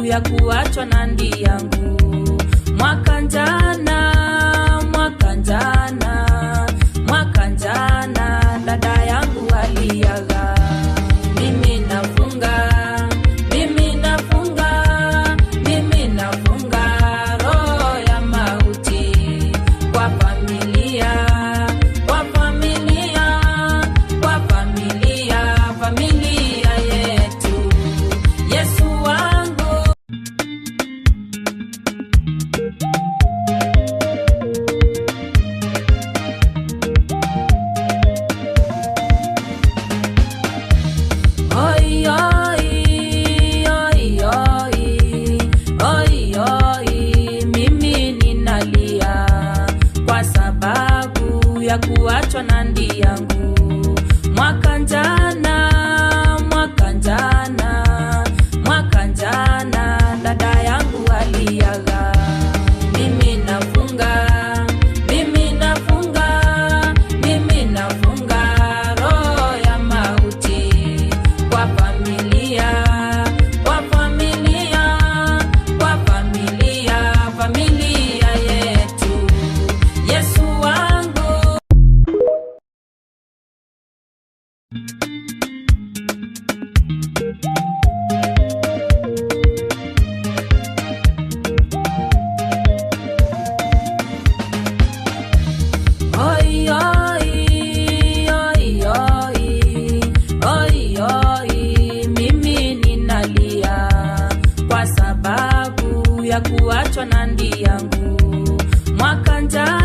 Ya kuachwa na ndi yangu. Mwaka njana dada yangu aliaga. Mimi nafunga roho ya mauti kwa familia yetu. Yesu wangu. Mimi ninalia kwa sababu ya kuachwa na ndi yangu. Mwaka njana dada yangu aliaga. Mimi nafunga roho ya mauti kwa familia yetu. Yesu wangu. Mimi ninalia kwa sababu ya kuachwa na ndi yangu. Mwaka njana